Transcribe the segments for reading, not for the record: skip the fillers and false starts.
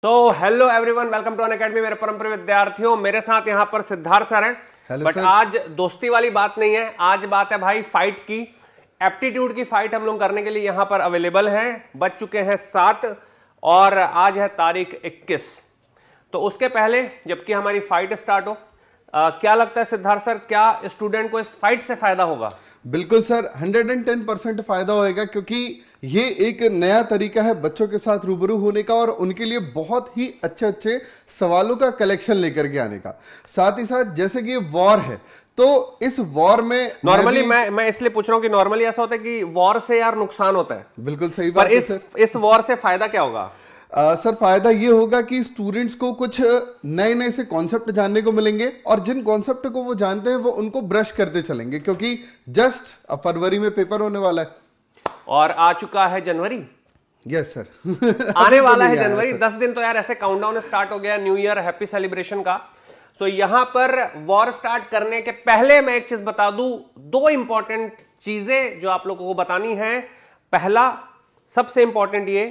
तो hello everyone, welcome to Unacademy. मेरे परम प्रिय विद्यार्थियों, मेरे साथ यहाँ पर सिद्धार्थ सर हैं। बट आज दोस्ती वाली बात नहीं है, आज बात है भाई फाइट की। एप्टीट्यूड की फाइट हम लोग करने के लिए यहाँ पर अवेलेबल हैं। बच चुके हैं 7 और आज है तारीख 21। तो उसके पहले जबकि हमारी फाइट स्टार्ट हो, क्या लगता है सिद्धार्थ सर, क्या स्टूडेंट को इस फाइट से फायदा होगा? बिल्कुल सर, 110% फायदा होएगा, क्योंकि ये एक नया तरीका है बच्चों के साथ रूबरू होने का और उनके लिए बहुत ही अच्छे अच्छे सवालों का कलेक्शन लेकर के आने का। साथ ही साथ जैसे कि ये वॉर है, तो इस वॉर में नॉर्मली मैं इसलिए पूछ रहा हूँ कि नॉर्मली ऐसा होता है कि वॉर से यार नुकसान होता है। बिल्कुल सही बात है सर। इस वॉर से फायदा क्या होगा? सर फायदा ये होगा कि स्टूडेंट्स को कुछ नए नए से कॉन्सेप्ट जानने को मिलेंगे और जिन कॉन्सेप्ट को वो जानते हैं वो उनको ब्रश करते चलेंगे, क्योंकि जस्ट फरवरी में पेपर होने वाला है और आ चुका है जनवरी। यस सर आने वाला है जनवरी। 10 दिन तो यार ऐसे काउंटडाउन स्टार्ट हो गया न्यू ईयर हैप्पी सेलिब्रेशन का। सो यहां पर वॉर स्टार्ट करने के पहले मैं एक चीज बता दूं, 2 इंपॉर्टेंट चीजें जो आप लोगों को बतानी है। पहला सबसे इंपॉर्टेंट ये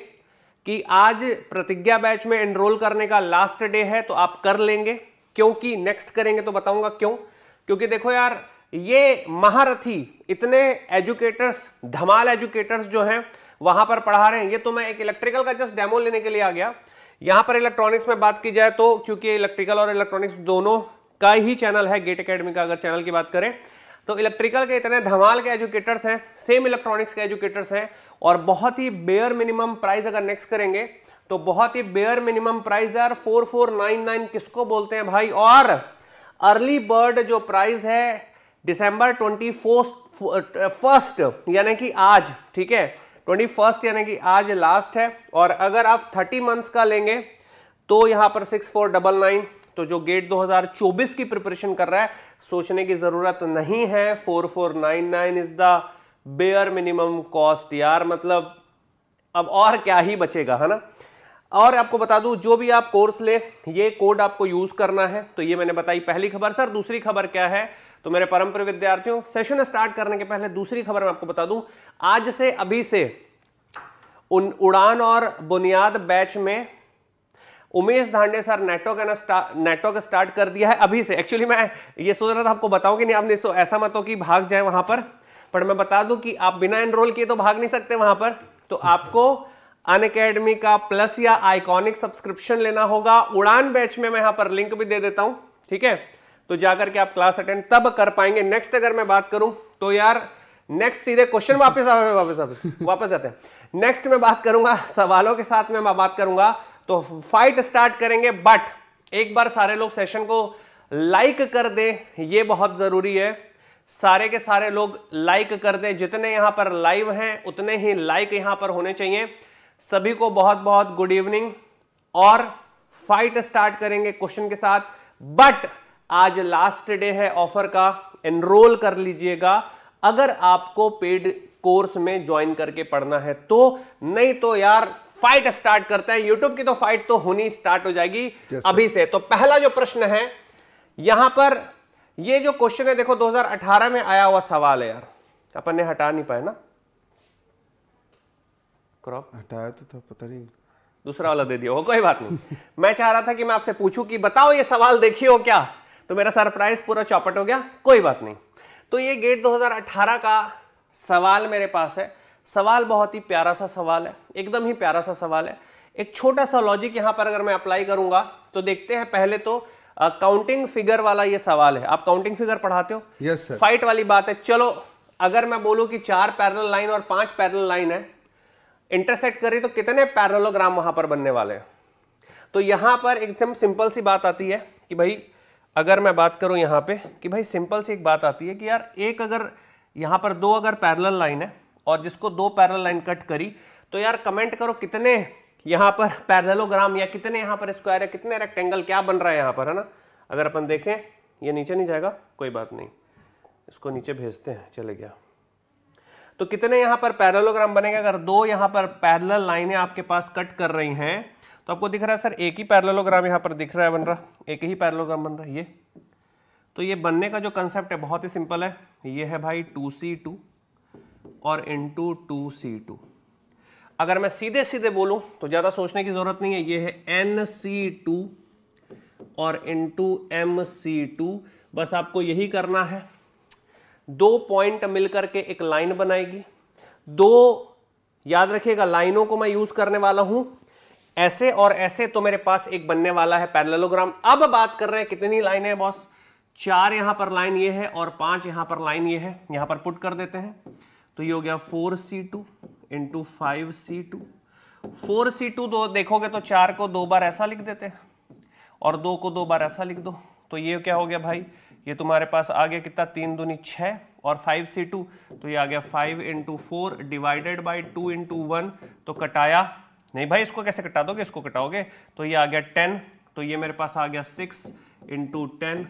कि आज प्रतिज्ञा बैच में एनरोल करने का लास्ट डे है, तो आप कर लेंगे। क्योंकि नेक्स्ट करेंगे तो बताऊंगा क्यों। क्योंकि देखो यार, ये महारथी इतने एजुकेटर्स, धमाल एजुकेटर्स जो हैं वहां पर पढ़ा रहे हैं। ये तो मैं एक इलेक्ट्रिकल का जस्ट डेमो लेने के लिए आ गया। यहां पर इलेक्ट्रॉनिक्स में बात की जाए तो, क्योंकि इलेक्ट्रिकल और इलेक्ट्रॉनिक्स दोनों का ही चैनल है गेट एकेडमी का, अगर चैनल की बात करें तो इलेक्ट्रिकल के इतने धमाल के एजुकेटर्स हैं, सेम इलेक्ट्रॉनिक्स के एजुकेटर्स हैं। और बहुत ही बेयर मिनिमम प्राइस अगर नेक्स्ट करेंगे तो बहुत ही बेयर मिनिमम प्राइस यार 4499 किसको बोलते हैं भाई। और अर्ली बर्ड जो प्राइस है दिसंबर 21 यानी कि आज, ठीक है, 21 यानी कि आज लास्ट है। और अगर आप 30 मंथ्स का लेंगे तो यहां पर 6499। तो जो गेट 2024 की प्रिपरेशन कर रहा है, सोचने की जरूरत नहीं है। 4499 is the bare minimum cost यार। मतलब अब और क्या ही बचेगा, है ना। और आपको बता दूं, जो भी आप कोर्स ले ये कोड आपको यूज करना है। तो ये मैंने बताई पहली खबर। सर दूसरी खबर क्या है? तो मेरे परम प्रिय विद्यार्थियों, सेशन स्टार्ट करने के पहले दूसरी खबर मैं आपको बता दूं। आज से, अभी से उड़ान और बुनियाद बैच में Umesh Dhande sir network start कर दिया है अभी से। एक्चुअली मैं ये सोच रहा था आपको बताऊं कि नहीं, आपने तो ऐसा मत हो कि भाग जाए वहां पर मैं बता दूं कि आप बिना एनरोल किए तो भाग नहीं सकते वहां पर। तो आपको अनअकैडमी का प्लस या आइकॉनिक सब्सक्रिप्शन लेना होगा। उड़ान बैच में मैं यहां पर लिंक भी दे देता हूं, ठीक है। तो जाकर के आप क्लास अटेंड तब कर पाएंगे। नेक्स्ट अगर मैं बात करूं तो यार, नेक्स्ट सीधे क्वेश्चन वापस जाते हैं। नेक्स्ट में बात करूंगा सवालों के साथ में मैं बात करूंगा, तो फाइट स्टार्ट करेंगे। बट एक बार सारे लोग सेशन को लाइक कर दे, ये बहुत जरूरी है। सारे के सारे लोग लाइक कर दे। जितने यहां पर लाइव हैं उतने ही लाइक यहां पर होने चाहिए। सभी को बहुत बहुत गुड इवनिंग। और फाइट स्टार्ट करेंगे क्वेश्चन के साथ। बट आज लास्ट डे है ऑफर का, एनरोल कर लीजिएगा अगर आपको पेड कोर्स में ज्वाइन करके पढ़ना है तो। नहीं तो यार फाइट स्टार्ट करते हैं। यूट्यूब की तो फाइट तो होनी स्टार्ट हो जाएगी अभी से। तो पहला जो प्रश्न है यहां पर, ये जो क्वेश्चन है देखो 2018 में आया हुआ सवाल है यार। अपन ने हटा नहीं पाए ना, क्रॉप हटाया तो था, पता नहीं दूसरा वाला दे दिया हो, कोई बात नहीं। मैं चाह रहा था कि मैं आपसे पूछूं कि बताओ ये सवाल देखिए हो क्या, तो मेरा सरप्राइज पूरा चौपट हो गया, कोई बात नहीं। तो ये गेट 2018 का सवाल मेरे पास है। सवाल बहुत ही प्यारा सा सवाल है, एकदम ही प्यारा सा सवाल है। एक छोटा सा लॉजिक यहां पर अगर मैं अप्लाई करूंगा तो देखते हैं। पहले तो काउंटिंग फिगर वाला ये सवाल है। आप काउंटिंग फिगर पढ़ाते हो? Yes sir. फाइट वाली बात है। चलो अगर मैं बोलूं कि 4 पैरेलल लाइन और 5 पैरेलल लाइन है, इंटरसेक्ट करी तो कितने पैरेललोग्राम वहां पर बनने वाले हैं? तो यहां पर एकदम सिंपल सी बात आती है कि भाई, अगर मैं बात करूं यहां पे कि भाई सिंपल सी एक बात आती है कि यार एक अगर यहां पर 2 अगर पैरेलल लाइन है और जिसको 2 पैरेलल लाइन कट करी, तो यार कमेंट करो कितने यहां पर पैरेललोग्राम या कितने यहां पर स्क्वायर है, कितने रेक्टेंगल क्या बन रहा है यहां पर, है ना। अगर अपन देखें, ये नीचे नहीं जाएगा, कोई बात नहीं, इसको नीचे भेजते हैं, चले गया। तो कितने यहां पर पैरेललोग्राम बनेगा? अगर 2 यहां पर पैरेलल लाइनें आपके पास कट कर रही हैं तो आपको दिख रहा है सर एक ही पैरेललोग्राम यहां पर दिख रहा है बन रहा, एक ही पैरेललोग्राम बन रहा है ये। तो ये बनने का जो कंसेप्ट है बहुत ही सिंपल है। ये है भाई 2c2 और इंटू 2c2। अगर मैं सीधे सीधे बोलूं तो ज्यादा सोचने की जरूरत नहीं है, ये है NC2 और इंटू MC2। बस आपको यही करना है, 2 पॉइंट मिलकर के एक लाइन बनाएगी। 2 याद रखिएगा लाइनों को मैं यूज करने वाला हूं, ऐसे और ऐसे, तो मेरे पास एक बनने वाला है पैरेललोग्राम। अब बात कर रहे हैं कितनी लाइन है बॉस, 4 यहां पर लाइन ये है और 5 यहां पर लाइन ये है, यहां पर पुट कर देते हैं तो ये हो गया 4C2 इंटू 5C2। 4C2 दो देखोगे तो 4 को 2 बार ऐसा लिख देते हैं और 2 को 2 बार ऐसा लिख दो, तो ये क्या हो गया भाई, ये तुम्हारे पास आ गया कितना, 3 दूनी 6 और 5C2 तो ये आ गया 5 इंटू 4 डिवाइडेड बाई 2 इंटू 1, तो कटाया नहीं भाई, इसको कैसे कटा दोगे, इसको कटाओगे तो ये आ गया 10, तो ये मेरे पास आ गया 6 इंटू 10,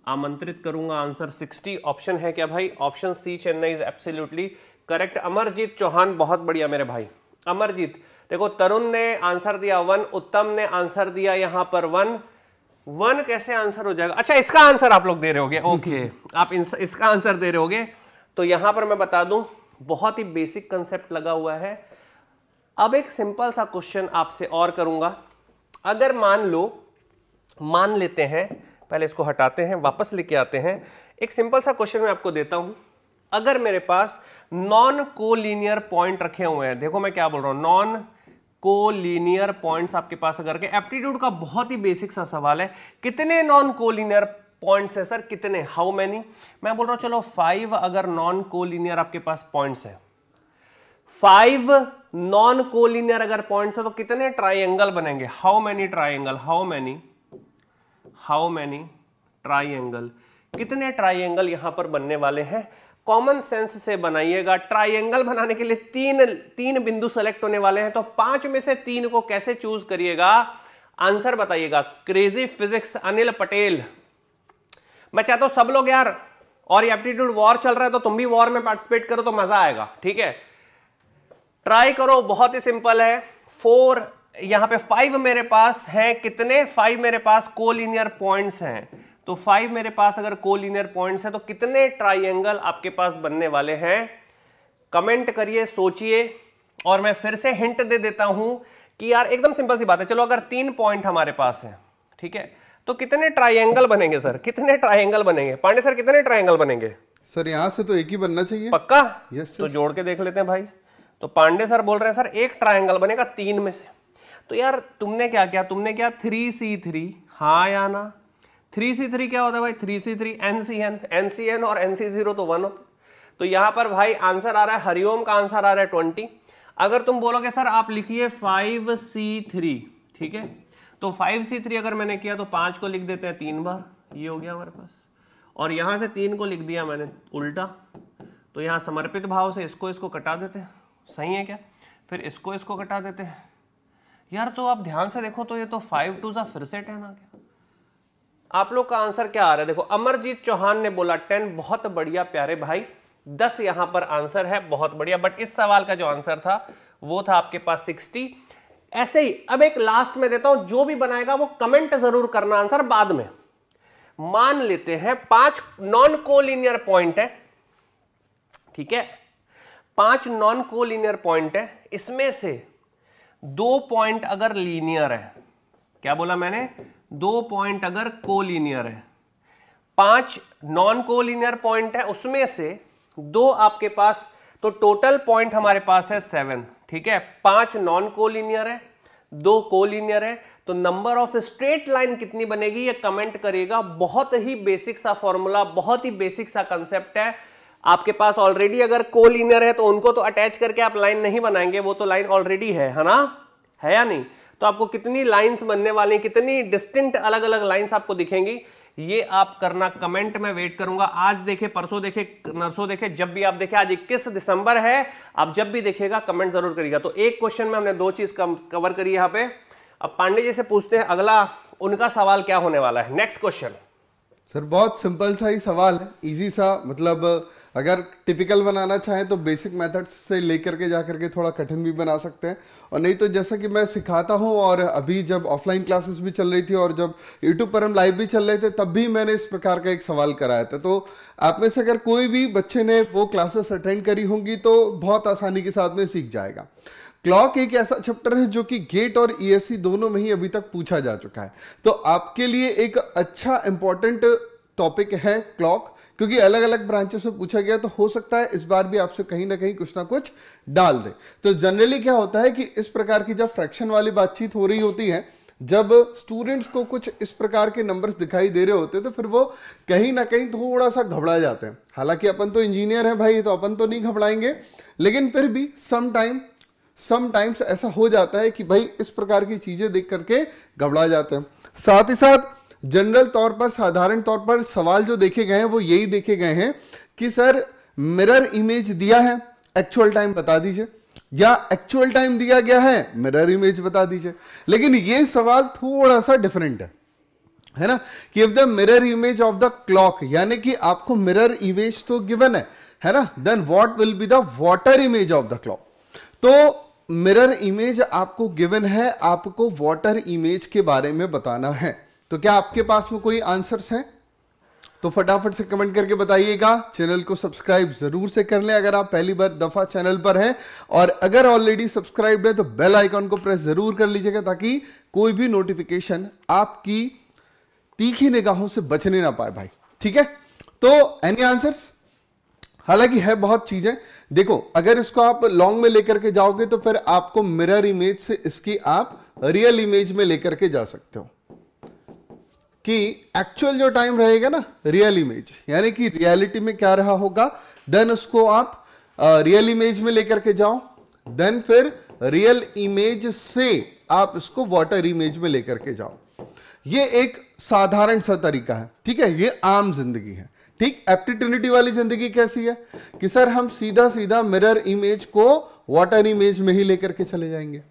आमंत्रित करूंगा आंसर 60। ऑप्शन है क्या भाई, option C Chennai is absolutely correct. Amarjeet Chauhan बहुत बढ़िया मेरे भाई। अमरजीत देखो, तरुण ने आंसर दिया 1, उत्तम ने आंसर दिया यहां पर 1 कैसे आंसर हो जाएगा, अच्छा इसका आंसर आप लोग दे रहे होगे, ओके आप इसका आंसर दे रहे होगे। तो यहां पर मैं बता दूं बहुत ही बेसिक कंसेप्ट लगा हुआ है। अब एक सिंपल सा क्वेश्चन आपसे और करूंगा, अगर मान लेते हैं, पहले इसको हटाते हैं वापस लेके आते हैं, एक सिंपल सा क्वेश्चन मैं आपको देता हूं। अगर मेरे पास नॉन कोलिनियर पॉइंट रखे हुए हैं, देखो मैं क्या बोल रहा हूं, नॉन कोलिनियर पॉइंट्स आपके पास अगर के, एप्टीट्यूड का बहुत ही बेसिक सा सवाल है, कितने नॉन कोलिनियर पॉइंट्स है सर, कितने, हाउ मेनी, मैं बोल रहा हूं चलो 5 अगर नॉन कोलिनियर आपके पास पॉइंट्स है, 5 नॉन कोलिनियर अगर पॉइंट्स है तो कितने ट्राइंगल बनेंगे, how many triangle, how many triangle, कितने ट्राइंगल यहां पर बनने वाले हैं। कॉमन सेंस से बनाइएगा। ट्राइंगल बनाने के लिए तीन बिंदु सेलेक्ट होने वाले हैं, तो 5 में से 3 को कैसे चूज करिएगा, आंसर बताइएगा। क्रेजी फिजिक्स अनिल पटेल, मैं चाहता हूं सब लोग यार, और ये एप्टीट्यूड वॉर चल रहा है तो तुम भी वॉर में पार्टिसिपेट करो तो मजा आएगा, ठीक है, ट्राई करो, बहुत ही सिंपल है। 4 यहां पे 5 मेरे पास है, कितने 5 मेरे पास कोलिनियर पॉइंट्स हैं, तो 5 मेरे पास अगर कोलिनियर पॉइंट्स है तो कितने ट्राइंगल आपके पास बनने वाले हैं, कमेंट करिए, सोचिए। और मैं फिर से हिंट दे देता हूं कि यार एकदम सिंपल सी बात है, चलो अगर 3 पॉइंट हमारे पास है, ठीक है, तो कितने ट्राइंगल बनेंगे सर, कितने ट्राइंगल बनेंगे, पांडे सर कितने ट्राइंगल बनेंगे सर, यहां से तो एक ही बनना चाहिए, पक्का, यस तो जोड़ के देख लेते हैं भाई। तो पांडे सर बोल रहे हैं सर एक ट्राइंगल बनेगा 3 में से, तो यार तुमने क्या किया, तुमने क्या 3C3, हाँ या ना, 3C3 क्या होता है भाई, 3C3 NCN और NC0 तो 1 होता, तो यहां पर भाई आंसर आ रहा है, हरिओम का आंसर आ रहा है 20। अगर तुम बोलोगे सर आप लिखिए 5C3, ठीक है, तो 5C3 अगर मैंने किया तो 5 को लिख देते हैं 3 बार, ये हो गया हमारे पास, और यहां से 3 को लिख दिया मैंने उल्टा, तो यहां समर्पित भाव से इसको कटा देते हैं, सही है क्या, फिर इसको कटा देते हैं यार। तो आप ध्यान से देखो तो ये तो 5 2 फिर से 10 आ गया। आप लोग का आंसर क्या आ रहा है, देखो अमरजीत चौहान ने बोला 10, बहुत बढ़िया प्यारे भाई, 10 यहां पर आंसर है, बहुत बढ़िया। बट इस सवाल का जो आंसर था वो था आपके पास 60। ऐसे ही अब एक लास्ट में देता हूं, जो भी बनाएगा वो कमेंट जरूर करना आंसर बाद में। मान लेते हैं 5 नॉन कोलिनियर पॉइंट है, ठीक है, 5 नॉन कोलिनियर पॉइंट है, इसमें से 2 पॉइंट अगर लीनियर है, क्या बोला मैंने, 2 पॉइंट अगर कोलिनियर है, 5 नॉन कोलिनियर पॉइंट है, उसमें से 2 आपके पास, तो टोटल पॉइंट हमारे पास है 7, ठीक है, 5 नॉन कोलिनियर है, 2 कोलिनियर है, तो नंबर ऑफ स्ट्रेट लाइन कितनी बनेगी ये कमेंट करिएगा। बहुत ही बेसिक सा फॉर्मूला, बहुत ही बेसिक सा कंसेप्ट है। आपके पास ऑलरेडी अगर कोलिनियर है तो उनको तो अटैच करके आप लाइन नहीं बनाएंगे, वो तो लाइन ऑलरेडी है ना, है या नहीं, तो आपको कितनी लाइंस बनने वाली, कितनी डिस्टिंक्ट अलग अलग लाइंस आपको दिखेंगी, ये आप करना कमेंट में वेट करूंगा। आज देखे, परसों देखे, नरसों देखे, जब भी आप देखे, आज 21 दिसंबर है, आप जब भी देखिएगा कमेंट जरूर करिएगा। तो एक क्वेश्चन में हमने 2 चीज कवर करी यहां पे। अब पांडे जी से पूछते हैं अगला उनका सवाल क्या होने वाला है, नेक्स्ट क्वेश्चन। सर बहुत सिंपल सा ही सवाल है, इजी सा, मतलब अगर टिपिकल बनाना चाहें तो बेसिक मेथड्स से लेकर के जाकर के थोड़ा कठिन भी बना सकते हैं, और नहीं तो जैसा कि मैं सिखाता हूं, और अभी जब ऑफलाइन क्लासेस भी चल रही थी और जब यूट्यूब पर हम लाइव भी चल रहे थे तब भी मैंने इस प्रकार का एक सवाल कराया था। तो आप में से अगर कोई भी बच्चे ने वो क्लासेस अटेंड करी होंगी तो बहुत आसानी के साथ में सीख जाएगा। क्लॉक एक ऐसा चैप्टर है जो कि गेट और ईएससी दोनों में ही अभी तक पूछा जा चुका है, तो आपके लिए एक अच्छा इंपॉर्टेंट टॉपिक है क्लॉक, क्योंकि अलग अलग ब्रांचेस से पूछा गया, तो हो सकता है इस बार भी आपसे कहीं ना कहीं कुछ ना कुछ डाल दे। तो जनरली क्या होता है कि इस प्रकार की जब फ्रैक्शन वाली बातचीत हो रही होती है, जब स्टूडेंट्स को कुछ इस प्रकार के नंबर्स दिखाई दे रहे होते हैं, तो फिर वो कहीं ना कहीं थोड़ा सा घबरा जाते हैं। हालांकि अपन तो इंजीनियर हैं भाई, तो अपन तो नहीं घबराएंगे, लेकिन फिर भी समटाइम्स ऐसा हो जाता है कि भाई इस प्रकार की चीजें देख करके घबरा जाते हैं। साथ ही साथ जनरल तौर पर, साधारण तौर पर सवाल जो देखे गए हैं वो यही देखे गए हैं कि सर मिरर इमेज दिया है, एक्चुअल टाइम बता दीजिए, या एक्चुअल टाइम दिया गया है, मिरर इमेज बता दीजिए। लेकिन ये सवाल थोड़ा सा डिफरेंट है ना, कि if the mirror image of the clock, यानी कि आपको मिरर इमेज तो गिवन है ना, then what will be the water image of the clock. तो मिरर इमेज आपको गिवन है, आपको वाटर इमेज के बारे में बताना है। तो क्या आपके पास में कोई आंसर्स हैं? तो फटाफट से कमेंट करके बताइएगा। चैनल को सब्सक्राइब जरूर से कर लें अगर आप पहली बार दफा चैनल पर हैं, और अगर ऑलरेडी सब्सक्राइब है तो बेल आइकॉन को प्रेस जरूर कर लीजिएगा, ताकि कोई भी नोटिफिकेशन आपकी तीखी निगाहों से बचने ना पाए भाई, ठीक है। तो एनी आंसर्स? हालांकि है बहुत चीजें, देखो अगर इसको आप लॉन्ग में लेकर के जाओगे तो फिर आपको मिरर इमेज से इसकी आप रियल इमेज में लेकर के जा सकते हो, कि एक्चुअल जो टाइम रहेगा ना, रियल इमेज, यानी कि रियलिटी में क्या रहा होगा, देन उसको आप रियल इमेज में लेकर के जाओ, देन फिर रियल इमेज से आप इसको वाटर इमेज में लेकर के जाओ। ये एक साधारण सा तरीका है, ठीक है, ये आम जिंदगी है। ठीक, एप्टी वाली जिंदगी कैसी है कि सर हम सीधा सीधा मिरर इमेज को वाटर इमेज में ही लेकर के चले जाएंगे।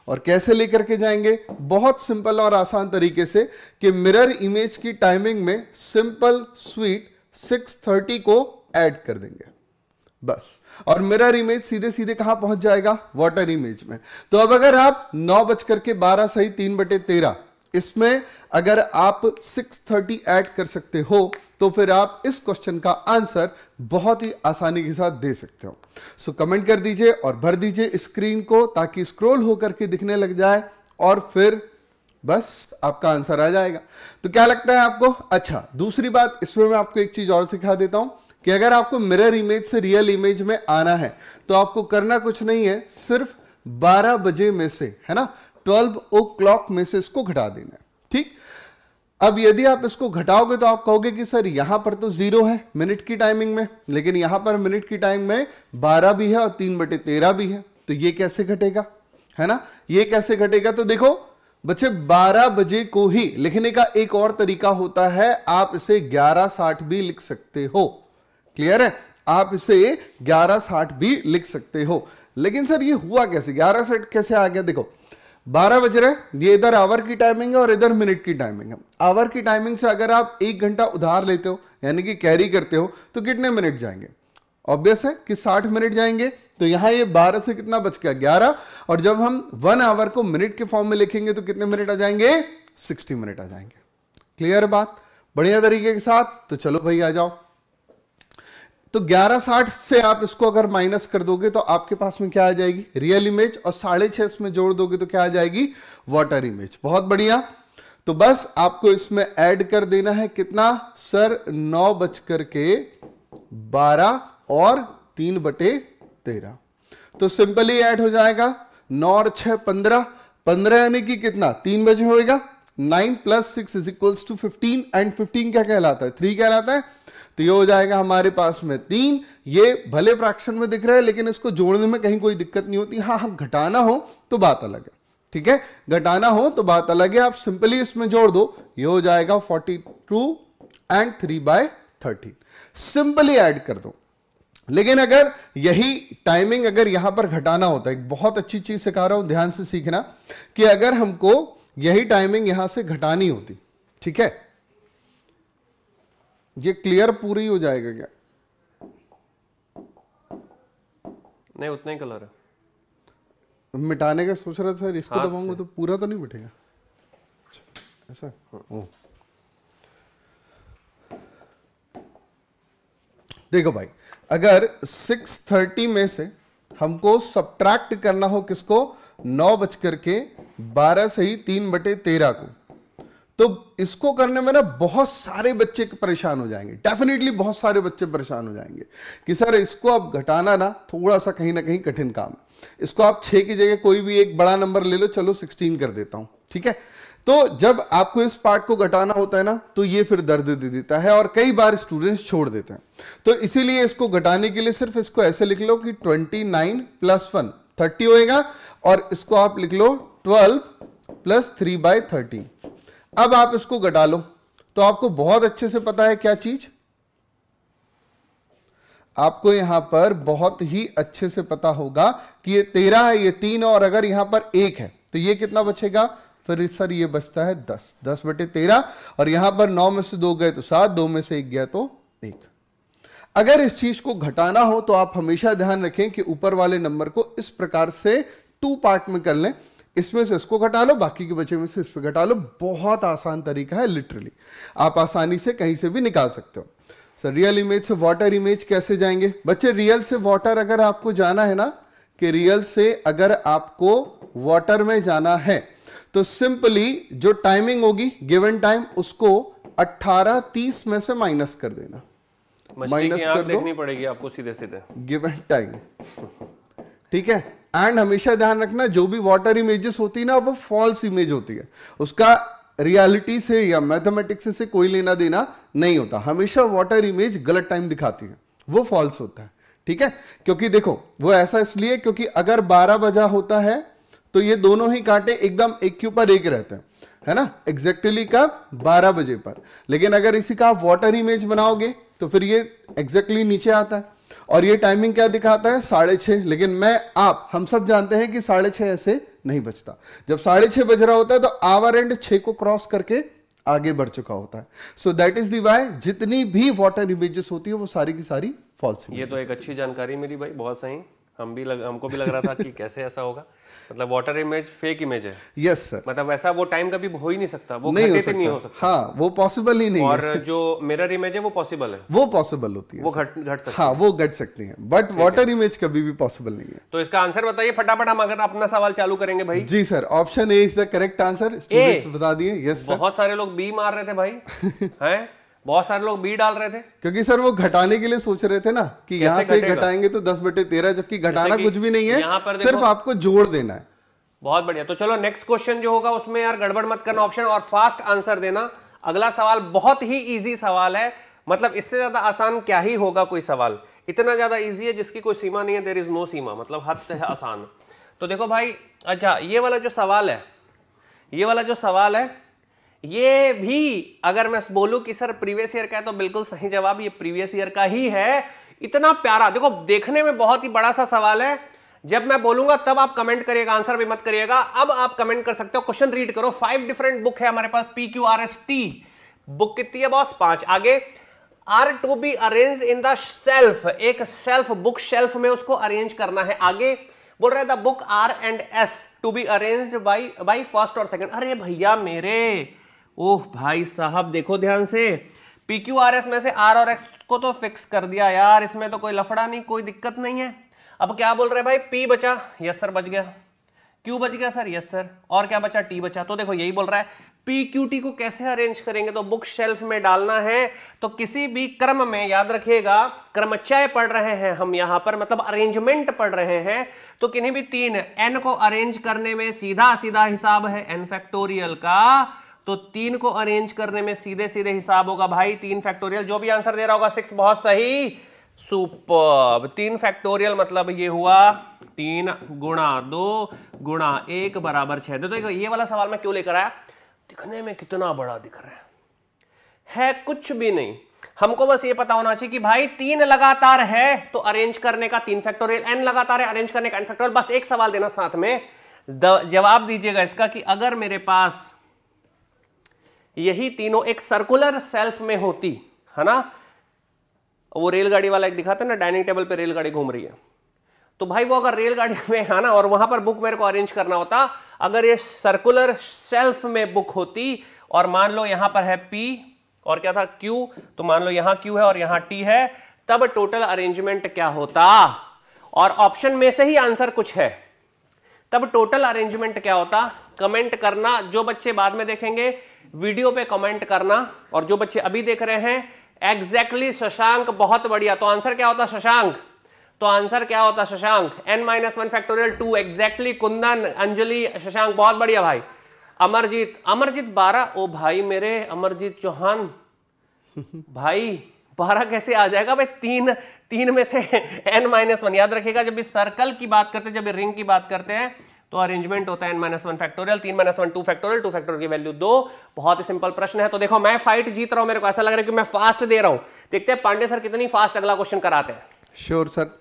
और कैसे लेकर के जाएंगे? बहुत सिंपल और आसान तरीके से, कि मिरर इमेज की टाइमिंग में सिंपल स्वीट 6:30 को ऐड कर देंगे बस, और मिरर इमेज सीधे सीधे कहां पहुंच जाएगा? वाटर इमेज में। तो अब अगर आप 9:12 सही 3/13 इसमें अगर आप 6:30 ऐड कर सकते हो, तो फिर आप इस क्वेश्चन का आंसर बहुत ही आसानी के साथ दे सकते हो। सो कमेंट कर दीजिए और भर दीजिए स्क्रीन को, ताकि स्क्रॉल होकर के दिखने लग जाए, और फिर बस आपका आंसर आ जाएगा। तो क्या लगता है आपको? अच्छा, दूसरी बात इसमें मैं आपको एक चीज और सिखा देता हूं, कि अगर आपको मिरर इमेज से रियल इमेज में आना है, तो आपको करना कुछ नहीं है, सिर्फ 12 बजे में से, है ना, 12 o'clock में से इसको घटा देना है। ठीक, अब यदि आप इसको घटाओगे तो आप कहोगे कि सर यहां पर तो 0 है मिनट की टाइमिंग में, लेकिन यहां पर मिनट की टाइम में 12 भी है और 3/13 भी है, तो ये कैसे घटेगा, है ना, ये कैसे घटेगा? तो देखो बच्चे, 12 बजे को ही लिखने का एक और तरीका होता है, आप इसे 11:60 भी लिख सकते हो। क्लियर है? आप इसे 11:60 भी लिख सकते हो। लेकिन सर ये हुआ कैसे, 11:60 कैसे आ गया? देखो 12 बज रहे, ये इधर आवर की टाइमिंग है और इधर मिनट की टाइमिंग है। आवर की टाइमिंग से अगर आप 1 घंटा उधार लेते हो, यानी कि कैरी करते हो, तो कितने मिनट जाएंगे? ऑब्वियस है कि 60 मिनट जाएंगे। तो यहां ये 12 से कितना बच गया? 11, और जब हम 1 आवर को मिनट के फॉर्म में लिखेंगे तो कितने मिनट आ जाएंगे? 60 मिनट आ जाएंगे। क्लियर बात? बढ़िया तरीके के साथ। तो चलो भाई आ जाओ। तो 11:60 से आप इसको अगर माइनस कर दोगे तो आपके पास में क्या आ जाएगी? रियल इमेज, और 6:30 इसमें जोड़ दोगे तो क्या आ जाएगी? Water image. बहुत बढ़िया। तो बस आपको इसमें ऐड कर देना है कितना? सर 9:12 और 3/13। तो सिंपली ऐड हो जाएगा। 9 और 6 15, 15 यानी कि कितना? 3 बजे होएगा। 9 + 6 = 15, एंड 15 क्या कहलाता है? 3 कहलाता है। तो ये हो जाएगा हमारे पास में 3। ये भले फ्रैक्शन में दिख रहा है, लेकिन इसको जोड़ने में कहीं कोई दिक्कत नहीं होती। हाँ, घटाना हो तो बात अलग है, ठीक है, घटाना हो तो बात अलग है। आप सिंपली इसमें जोड़ दो, ये हो जाएगा 42 एंड 3/13। सिंपली ऐड कर दो। लेकिन अगर यही टाइमिंग अगर यहां पर घटाना होता है, एक बहुत अच्छी चीज सिखा रहा हूं, ध्यान से सीखना, कि अगर हमको यही टाइमिंग यहां से घटानी होती, ठीक है, ये क्लियर पूरी हो जाएगा क्या? नहीं, उतना ही कलर है। मिटाने का सोच रहा था सर, इसको दबाऊंगा तो पूरा तो नहीं मिटेगा। ऐसा? देखो भाई, अगर 6:30 में से हमको सब्ट्रैक्ट करना हो किसको, 9:12 से ही 3/13 को, तो इसको करने में ना बहुत सारे बच्चे परेशान हो जाएंगे, डेफिनेटली बहुत सारे बच्चे परेशान हो जाएंगे कि सर इसको आप घटाना ना थोड़ा सा कहीं ना कहीं कठिन काम है, इसको आप 6 की जगह कोई भी एक बड़ा नंबर ले लो, चलो 16 कर देता हूं, ठीक है। तो जब आपको इस पार्ट को घटाना होता है ना तो ये फिर दर्द दे देता है और कई बार स्टूडेंट्स छोड़ देते हैं। तो इसीलिए इसको घटाने के लिए सिर्फ इसको ऐसे लिख लो कि 29 + 1 30 होएगा, और इसको आप लिख लो 12 + 3/13। अब आप इसको घटा लो तो आपको बहुत अच्छे से पता है क्या चीज, आपको यहां पर बहुत ही अच्छे से पता होगा कि ये 13 है, ये 3 और अगर यहां पर 1 है तो ये कितना बचेगा, फिर सर ये बचता है 10, 10/13, और यहां पर 9 में से 2 गए तो 7, 2 में से 1 गया तो 1। अगर इस चीज को घटाना हो तो आप हमेशा ध्यान रखें कि ऊपर वाले नंबर को इस प्रकार से 2 पार्ट में कर लें, इसमें से इसको घटा लो, बाकी के बचे में से इस पे घटा लो। बहुत आसान तरीका है, लिटरली आप आसानी से कहीं से भी निकाल सकते हो। सर रियल इमेज से वाटर इमेज कैसे जाएंगे बच्चे, रियल से वाटर अगर आपको जाना है ना, कि रियल से अगर आपको वाटर में जाना है तो सिंपली जो टाइमिंग होगी गिवन टाइम, उसको 18:30 में से माइनस कर देना, माइनस कर दो, देखनी पड़ेगी आपको सीधे सीधे गिवन टाइम, ठीक है। एंड हमेशा ध्यान रखना जो भी वाटर इमेजेस होती है ना वो फॉल्स इमेज होती है, उसका रियलिटी से या मैथमेटिक्स से कोई लेना देना नहीं होता। हमेशा वाटर इमेज गलत टाइम दिखाती है, वो फॉल्स होता है, ठीक है। क्योंकि देखो वो ऐसा इसलिए क्योंकि अगर 12 बजा होता है तो ये दोनों ही कांटे एकदम एक के ऊपर एक रहते हैं, है ना, एग्जैक्टली कब, 12 बजे पर। लेकिन अगर इसी का आप वाटर इमेज बनाओगे तो फिर ये एग्जैक्टली नीचे आता है, और ये टाइमिंग क्या दिखाता है, 6:30। लेकिन हम सब जानते हैं कि 6:30 ऐसे नहीं बचता, जब 6:30 बज रहा होता है तो आवर एंड 6 को क्रॉस करके आगे बढ़ चुका होता है। So that is the why जितनी भी वाटर इमेजेस होती है वो सारी की सारी फॉल्स। ये तो एक अच्छी जानकारी मिली भाई, बहुत सही। हमको भी लग रहा था कि कैसे ऐसा होगा, मतलब वाटर इमेज फेक इमेज है। यस सर, मतलब वैसा वो टाइम कभी हो ही नहीं सकता, वो नहीं हो सकता। हाँ वो पॉसिबल ही नहीं और है। जो मिरर इमेज है वो पॉसिबल है, वो पॉसिबल होती है, वो घट सकती है। हाँ वो घट सकती है, बट वाटर इमेज कभी भी पॉसिबल नहीं है। तो इसका आंसर बताइए फटाफट, हम अगर अपना सवाल चालू करेंगे भाई। जी sir, option A is the correct answer, students बता दिए। यस सर, बहुत सारे लोग बी मार रहे थे भाई हैं, बहुत सारे लोग बी डाल रहे थे, क्योंकि सर वो घटाने के लिए सोच रहे थे ना कि यहाँ से घटाएंगे तो 10/13, जबकि घटाना कुछ भी नहीं है, सिर्फ आपको जोड़ देना है। बहुत बढ़िया। तो चलो नेक्स्ट क्वेश्चन जो होगा उसमें यार गड़बड़ मत करना ऑप्शन, और फास्ट आंसर देना। अगला सवाल बहुत ही इजी सवाल है, मतलब इससे ज्यादा आसान क्या ही होगा कोई सवाल, इतना ज्यादा इजी है जिसकी कोई सीमा नहीं है, देयर इज नो सीमा, मतलब हद से आसान। तो देखो भाई, अच्छा ये वाला जो सवाल है, ये भी अगर मैं बोलूं कि सर प्रीवियस ईयर का है तो बिल्कुल सही जवाब ये प्रीवियस ईयर का ही है। इतना प्यारा, देखो देखने में बहुत ही बड़ा सा सवाल है, जब मैं बोलूंगा तब आप कमेंट करिएगा, आंसर भी मत करिएगा। अब आप कमेंट कर सकते हो, क्वेश्चन रीड करो। 5 डिफरेंट बुक है हमारे पास, PQRST बुक कितनी है बॉस, 5। आगे are to be arranged in the shelf, एक शेल्फ बुक शेल्फ में उसको अरेंज करना है। आगे बोल रहा है the book R and S to be arranged by first और सेकंड। अरे भैया मेरे, ओह भाई साहब देखो ध्यान से, PQRS में से R और X को तो फिक्स कर दिया यार, इसमें तो कोई लफड़ा नहीं, कोई दिक्कत नहीं है। अब क्या बोल रहे भाई, P बचा, यस सर बच गया, Q बच गया सर, यस सर, और क्या बचा, T बचा। तो देखो यही बोल रहा है PQT को कैसे अरेंज करेंगे, तो बुक शेल्फ में डालना है। तो किसी भी क्रम में, याद रखिएगा क्रमचय पढ़ रहे हैं हम यहां पर, मतलब अरेंजमेंट पढ़ रहे हैं, तो किन्हीं भी 3 n को अरेंज करने में सीधा सीधा हिसाब है n फैक्टोरियल का, तो 3 को अरेंज करने में सीधे सीधे हिसाब होगा भाई 3 फैक्टोरियल। जो भी आंसर दे रहा होगा 6, बहुत सही, सुपर्ब। 3 फैक्टोरियल मतलब ये हुआ 3 गुणा 2 गुणा 1 बराबर 6। देखो ये वाला सवाल मैं क्यों लेकर आया, दिखने में कितना बड़ा दिख रहा है कुछ भी नहीं, हमको बस ये पता होना चाहिए कि भाई 3 लगातार है तो अरेंज करने का 3 फैक्टोरियल, n लगातार है अरेंज करने का n फैक्टोरियल। बस एक सवाल देना साथ में, जवाब दीजिएगा इसका कि अगर मेरे पास यही तीनों एक सर्कुलर सेल्फ में होती है ना, वो रेलगाड़ी वाला एक दिखाता है ना, डाइनिंग टेबल पे रेलगाड़ी घूम रही है, तो भाई वो अगर रेलगाड़ी में है ना और वहां पर बुक मेरे को अरेंज करना होता, अगर ये सर्कुलर शेल्फ में बुक होती और मान लो यहां पर है P और क्या था Q, तो मान लो यहां Q है और यहां T है, तब टोटल अरेंजमेंट क्या होता। और ऑप्शन में से ही आंसर कुछ है, तब टोटल अरेंजमेंट क्या होता? कमेंट करना, जो बच्चे बाद में देखेंगे वीडियो पे कमेंट करना, और जो बच्चे अभी देख रहे हैं एग्जैक्टली शशांक बहुत बढ़िया। तो आंसर क्या होता शशांक? तो आंसर क्या होता Shashank? n-1 factorial 2 exactly. Kundan, Anjali, Shashank बहुत बढ़िया भाई। अमरजीत 12। ओ भाई मेरे अमरजीत चौहान भाई 12 कैसे आ जाएगा भाई? तीन में से n-1। याद रखिएगा जब इस सर्कल की बात करते हैं, जब रिंग की बात करते हैं तो अरेंजमेंट होता है n-1 फैक्टोरियल, 3-1 2 फैक्टोरियल, 2 फैक्टोरियल की वैल्यू 2। बहुत ही सिंपल प्रश्न है। तो देखो मैं फाइट जीत रहा हूं, मेरे को ऐसा लग रहा है कि मैं फास्ट दे रहा हूं। देखते हैं पांडे सर कितनी फास्ट अगला क्वेश्चन कराते हैं। Sure sir.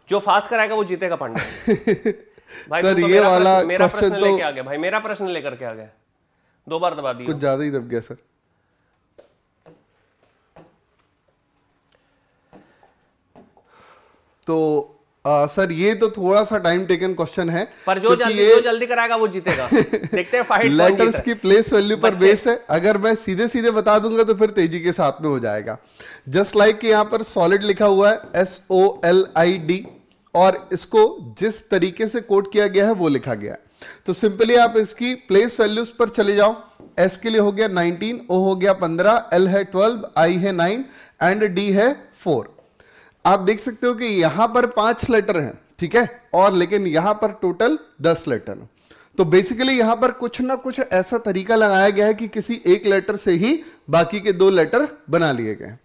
जो फास्ट कराएगा वो जीतेगा पांडे। भाई सर तो ये वाला मेरा क्वेश्चन प्रश्न लेके आ गया भाई, मेरा प्रश्न लेकर के आ गया। 2 बार दबा दिया, कुछ ज्यादा ही दब गया सर। तो सर ये तो थोड़ा सा टाइम टेकन क्वेश्चन है, पर जो जल्दी कराएगा वो जीतेगा। देखते हैं फाइट लेटर्स की प्लेस वैल्यू पर बेस्ड है। अगर मैं सीधे सीधे बता दूंगा तो फिर तेजी के साथ में हो जाएगा। जस्ट लाइक यहाँ पर सॉलिड लिखा हुआ है SOLID, और इसको जिस तरीके से कोड किया गया है वो लिखा गया है। तो सिंपली आप इसकी प्लेस वैल्यूज पर चले जाओ। S के लिए हो गया 19, O हो गया 15, L है 12, I है 9 एंड D है 4। आप देख सकते हो कि यहां पर 5 लेटर हैं, ठीक है, और लेकिन यहां पर टोटल 10 लेटर हैं। तो बेसिकली यहां पर कुछ ना कुछ ऐसा तरीका लगाया गया है कि किसी एक लेटर से ही बाकी के 2 लेटर बना लिए गए।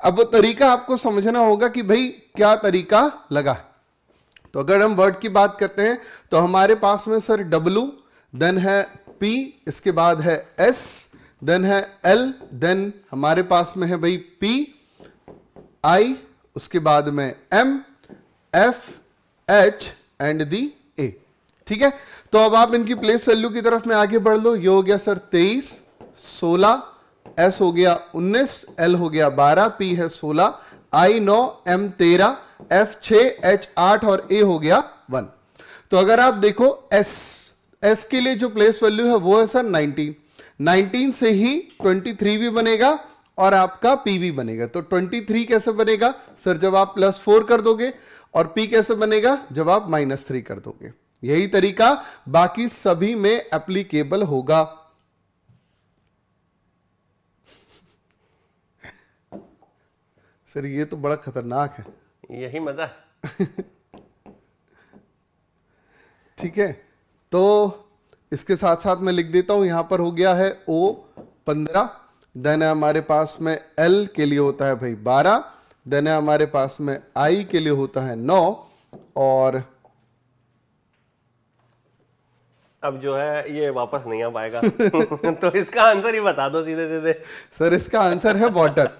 अब वो तरीका आपको समझना होगा कि भाई क्या तरीका लगा है। तो अगर हम वर्ड की बात करते हैं तो हमारे पास में सर W, देन है P, इसके बाद है S, देन है L, देन हमारे पास में है भाई P, I, उसके बाद में M, F, H and the A। ठीक है, तो अब आप इनकी प्लेस वैल्यू की तरफ में आगे बढ़ लो। ये हो गया सर 23, 16, S हो गया 19, L हो गया 12, P है 16, I 9, M 13, F 6, H 8 और A हो गया 1। तो अगर आप देखो S के लिए जो प्लेस वैल्यू है वो है सर 19 से ही 23 भी बनेगा और आपका P भी बनेगा। तो 23 कैसे बनेगा सर? जब आप +4 कर दोगे। और P कैसे बनेगा? जब आप -3 कर दोगे। यही तरीका बाकी सभी में एप्लीकेबल होगा। सर ये तो बड़ा खतरनाक है। यही मजा। ठीक है, तो इसके साथ साथ मैं लिख देता हूं, यहां पर हो गया है O 15, देन है हमारे पास में L के लिए होता है भाई 12, देन है हमारे पास में I के लिए होता है 9, और अब जो है ये वापस नहीं आ पाएगा। तो इसका आंसर ही बता दो सीधे सीधे। सर इसका आंसर है वाटर।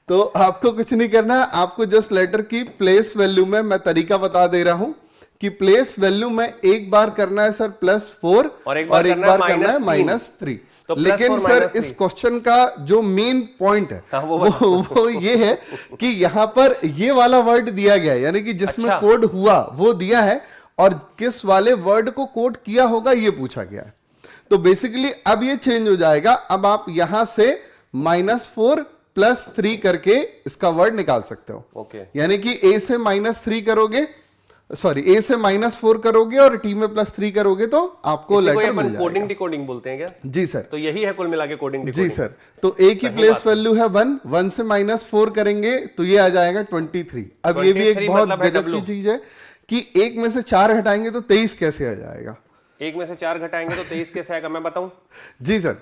तो आपको कुछ नहीं करना है, आपको जस्ट लेटर की प्लेस वैल्यू में मैं तरीका बता दे रहा हूं कि प्लेस वैल्यू में एक बार करना है सर +4 और एक बार करना है -3। तो लेकिन सर इस क्वेश्चन का जो मेन पॉइंट है हाँ, वो ये है कि यहाँ पर ये वाला वर्ड दिया गया है, यानी कि जिसमें कोड हुआ वो दिया है, और किस वाले वर्ड को कोड किया होगा ये पूछा गया है। तो बेसिकली अब ये चेंज हो जाएगा। अब आप यहां से -4 +3 करके इसका वर्ड निकाल सकते हो। यानी कि A से -3 करोगे, सॉरी A से -4 करोगे और T में +3 करोगे तो आपको लेटर मिल जाएगा। कोडिंग डिकोडिंग बोलते हैं क्या? जी सर। तो यही है कुल मिला के कोडिंग डिकोडिंग। जी सर। तो A की प्लेस वैल्यू है 1 से -4 करेंगे तो ये आ जाएगा 23। अब ये भी एक बहुत गजब की चीज है कि 1 में से 4 घटाएंगे तो 23 कैसे आ जाएगा? 1 में से 4 घटाएंगे तो 23 कैसे आएगा? मैं बताऊं? जी सर।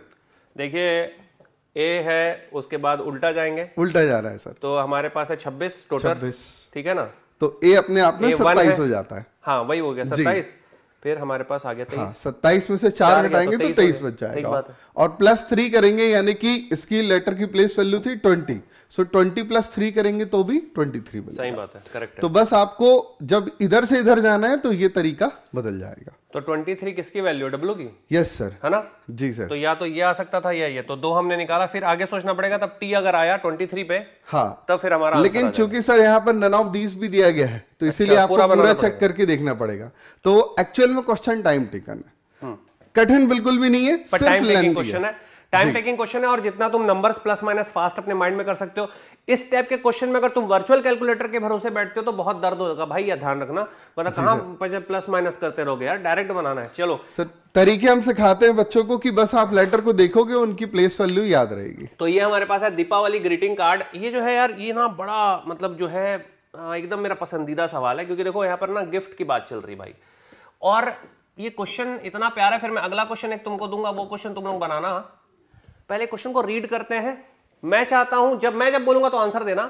देखिए A है, उसके बाद उल्टा जाएंगे, उल्टा जा रहा है सर। तो हमारे पास है 26 टोटल। 26, ठीक है ना? तो A अपने आप में 27 हो जाता है। हाँ वही हो गया 27। फिर हमारे पास आ गया 23। हाँ, 27 में से 4 घटाएंगे तो 23 बच जाएगा। और +3 करेंगे, यानी कि इसकी लेटर की प्लेस वैल्यू थी 20, सो 20 +3 करेंगे तो भी 23 बनेगा। सही बात है, करेक्ट है। तो बस आपको जब इधर से इधर जाना है तो ये तरीका बदल जाएगा। तो 23 किसकी वैल्यू है? W की। Yes sir. है ना? जी सर। तो या तो ये आ सकता था या ये, तो 2 हमने निकाला। फिर आगे सोचना पड़ेगा, तब T अगर आया 23 पे, हाँ, तब फिर हमारा लेकिन चूंकि सर यहाँ पर नन ऑफ दीज भी दिया गया है तो इसीलिए आपको पूरा चेक करके देखना पड़ेगा। तो एक्चुअल में क्वेश्चन टाइम टेकन है, कठिन बिल्कुल भी नहीं है, सिर्फ लेंथी क्वेश्चन है। टाइम टेकिंग क्वेश्चन है और जितना तुम नंबर्स प्लस माइनस फास्ट अपने माइंड में कर सकते हो, इस टाइप के क्वेश्चन में अगर तुम वर्चुअल कैलकुलेटर के भरोसे बैठते हो तो बहुत दर्द होगा भाई, या ध्यान रखना, वरना कहां प्लस माइनस करते रहोगे यार, डायरेक्ट बनाना है। चलो सर, तरीके हम सिखाते हैं बच्चों को कि बस आप लेटर को देखोगे उनकी प्लेस वैल्यू याद रहेगी। तो ये हमारे पास है दीपावली ग्रीटिंग कार्ड। ये जो है यार, ये ना बड़ा मतलब जो है एकदम मेरा पसंदीदा सवाल है, क्योंकि देखो यहाँ पर ना गिफ्ट की बात चल रही भाई, और ये क्वेश्चन इतना प्यारा है। फिर मैं अगला क्वेश्चन एक तुमको दूंगा, वो क्वेश्चन तुम लोग बनाना। पहले क्वेश्चन को रीड करते हैं। मैं चाहता हूं जब बोलूंगा तो आंसर देना।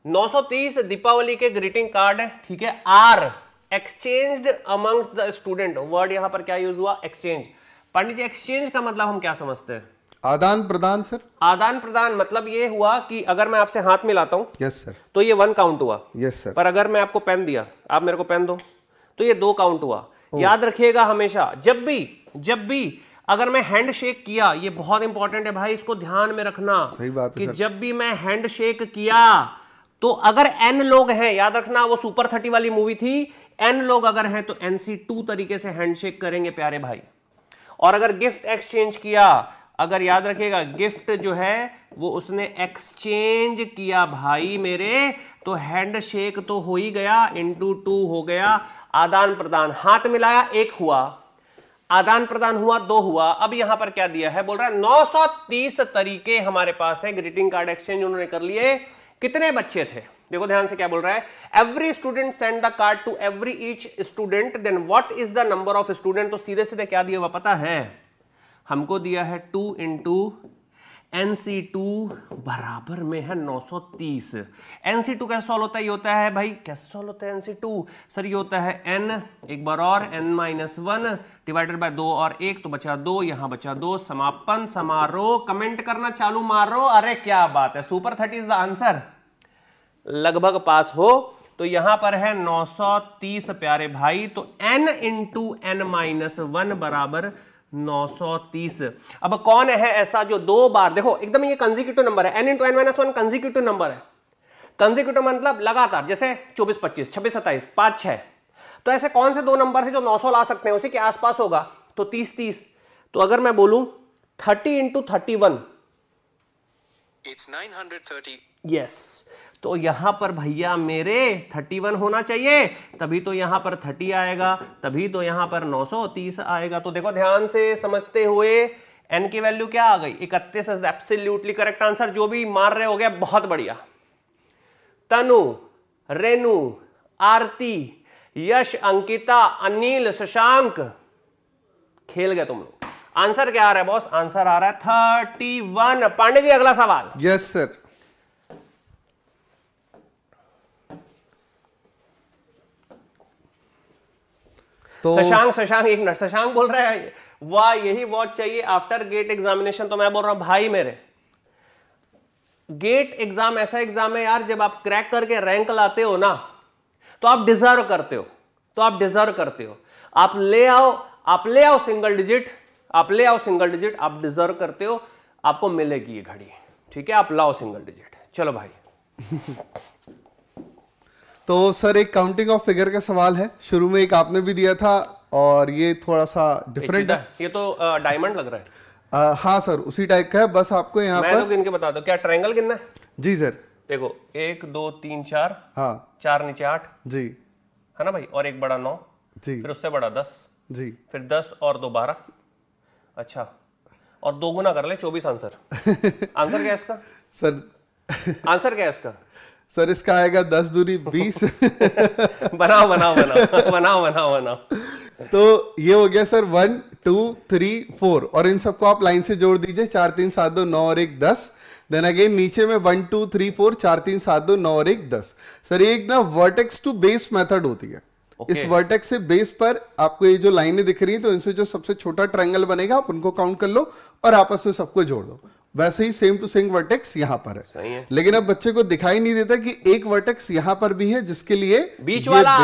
930 दीपावली के ग्रीटिंग कार्ड है, ठीक है, are exchanged amongst the student. Word यहां पर क्या यूज हुआ? एक्सचेंज। पंडित जी, एक्सचेंज का मतलब हम क्या समझते हैं? आदान प्रदान सर। आदान प्रदान मतलब ये हुआ कि अगर मैं आपसे हाथ मिलाता हूं, यस सर, तो ये 1 काउंट हुआ। Yes sir. पर अगर मैं आपको पेन दिया, आप मेरे को पेन दो, तो ये 2 काउंट हुआ। याद रखिएगा हमेशा, जब भी अगर मैं हैंड शेक किया, ये बहुत इंपॉर्टेंट है भाई, इसको ध्यान में रखना। सही बात है कि सर। जब भी मैं हैंड शेक किया, तो अगर n लोग हैं, याद रखना वो सुपर 30 वाली मूवी थी, n लोग अगर हैं तो NC2 तरीके से हैंडशेक करेंगे प्यारे भाई। और अगर गिफ्ट एक्सचेंज किया, अगर याद रखिएगा गिफ्ट जो है वो उसने एक्सचेंज किया भाई मेरे, तो हैंडशेक तो हो ही गया, इंटू 2 हो गया। आदान प्रदान, हाथ मिलाया 1 हुआ, आदान प्रदान हुआ 2 हुआ। अब यहां पर क्या दिया है? बोल रहा है 930 तरीके हमारे पास है ग्रीटिंग कार्ड एक्सचेंज उन्होंने कर लिए। कितने बच्चे थे? देखो ध्यान से क्या बोल रहा है, every student send the card to every each student, then what is the number of student. तो सीधे सीधे क्या दिया हुआ पता है हमको? दिया है 2 इंटू NC2 बराबर में है 930। NC2 कैसे सॉल्व होता है? ये होता है भाई, कैसे सॉल्व होता है NC2? सर ये होता है n, एक बार और n-1 डिवाइडेड बाय 2 और 1, तो बचा 2, यहां बचा 2, समापन समारोह। कमेंट करना चालू मारो। अरे क्या बात है, सुपर 30 इज द आंसर। लगभग पास हो। तो यहां पर है 930 प्यारे भाई, तो n इंटू n-1 बराबर 930। अब कौन है ऐसा जो 2 बार, देखो एकदम ये कंसेक्यूटिव नंबर है, n into n-1 consecutive number है। कंसेक्यूटिव मतलब लगातार, जैसे 24-25, 26-27, 5-6। तो ऐसे कौन से 2 नंबर है जो 900 ला सकते हैं? उसी के आसपास होगा, तो 30-30। तो अगर मैं बोलूं 30 इंटू 31, It's 930. यस, तो यहां पर भैया मेरे 31 होना चाहिए, तभी तो यहां पर 30 आएगा, तभी तो यहां पर 930 आएगा। तो देखो ध्यान से समझते हुए, n की वैल्यू क्या आ गई? 31 इज एब्सोल्युटली करेक्ट आंसर। जो भी मार रहे हो गया, बहुत बढ़िया। तनु, रेनू, आरती, यश, अंकिता, अनिल, शशांक, खेल गए तुम लोग। आंसर क्या आ रहा है बॉस? आंसर आ रहा है 31। पांडे जी अगला सवाल। Yes sir. तो शशांक एक मिनट, शशांक बोल रहा है वाह यही वॉच चाहिए आफ्टर गेट एग्जामिनेशन। तो मैं बोल रहा हूं भाई मेरे, गेट एग्जाम ऐसा एग्जाम है यार, जब आप क्रैक करके रैंक लाते हो ना, तो आप डिजर्व करते हो, आप ले आओ सिंगल डिजिट, आप डिजर्व करते हो, आपको मिलेगी ये घड़ी, ठीक है? आप लाओ सिंगल डिजिट। चलो भाई। तो सर एक काउंटिंग ऑफ फिगर का सवाल है, शुरू में एक आपने भी दिया था और ये थोड़ा सा डिफरेंट है। ये तो डायमंड लग रहा है। हाँ सर, उसी टाइप का है, बस आपको यहाँ पर मैं तो गिन के बता दो। क्या ट्रायंगल गिनना है? जी सर। देखो 1 2 3 4, हाँ 4 नीचे 8 जी, है ना भाई, और एक बड़ा 9 जी, फिर उससे बड़ा 10 जी, फिर 10 और 2 12, अच्छा, और 2 गुना कर ले 24 आंसर। आंसर क्या है इसका सर? आंसर क्या है इसका? सर इसका आएगा 10 दूनी 20। बनाओ। तो ये हो गया सर 1 2 3 4, और इन सबको आप लाइन से जोड़ दीजिए, 4 3 7 2 9 और 1 10। देन अगेन नीचे में 1 2 3 4, 4 3 7 2 9 और 1 10। सर ये एक ना वर्टेक्स टू बेस मेथड होती है। इस वर्टेक्स से बेस पर आपको ये जो लाइनें दिख रही हैं, तो इनसे जो सबसे छोटा ट्रायंगल बनेगा आप उनको काउंट कर लो और आपस में सबको जोड़ दो। वैसे ही सेम टू सेम वर्टेक्स यहाँ पर है। सही है। लेकिन अब बच्चे को दिखाई नहीं देता कि एक वर्टेक्स यहाँ पर भी है, जिसके लिए बीच वाला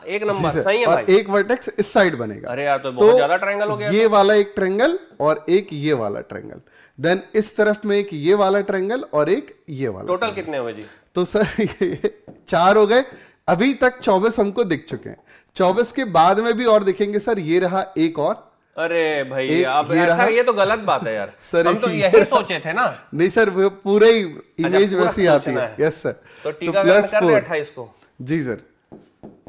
एक नंबर। सही है और भाई। एक वर्टेक्स इस साइड बनेगा। अरे यार तो बहुत ज्यादा ट्रायंगल हो गया। ये वाला एक ट्रायंगल और एक ये वाला ट्रायंगल, देन इस तरफ में एक ये वाला ट्रायंगल और एक ये वाला। टोटल कितने हुए जी? तो सर ये 4 हो गए। अभी तक 24 हमको दिख चुके हैं, 24 के बाद में भी और दिखेंगे सर। ये रहा एक और, अरे भाई अब ऐसा, ये तो गलत बात है यार। सर हम तो यही सोचे थे ना। नहीं सर, वो पूरा ही इमेज वैसी आती है। Yes sir. तो टीकाकरण कर रहे 28 को। जी सर।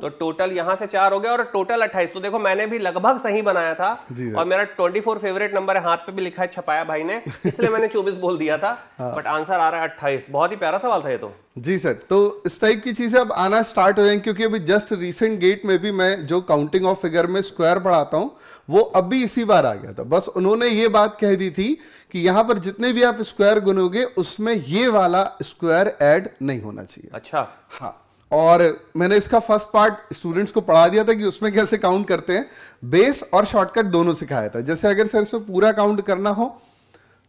तो टोटल यहां से 4 हो गया और टोटल 28। तो देखो मैंने भी लगभग सही बनाया था और मेरा 24 फेवरेट नंबर है, हाथ पे भी लिखा है, छपाया भाई ने, इसलिए मैंने 24 बोल दिया था। बट आंसर आ रहा है 28। बहुत ही प्यारा सवाल था ये तो। जी सर। तो इस टाइप की चीजें अब आना स्टार्ट हो जाएंगी, क्योंकि अभी जस्ट रिसेंट गेट में भी मैं जो काउंटिंग ऑफ फिगर में स्क्वायर पढ़ाता हूं वो अभी इसी बार आ गया था। बस उन्होंने ये बात कह दी थी कि यहां पर जितने भी आप स्क्वायर गुनोगे उसमें ये वाला स्क्वायर ऐड नहीं होना चाहिए। अच्छा। हाँ, और मैंने इसका फर्स्ट पार्ट स्टूडेंट्स को पढ़ा दिया था कि उसमें कैसे काउंट करते हैं, बेस और शॉर्टकट दोनों सिखाया था। जैसे अगर सर इसमें पूरा काउंट करना हो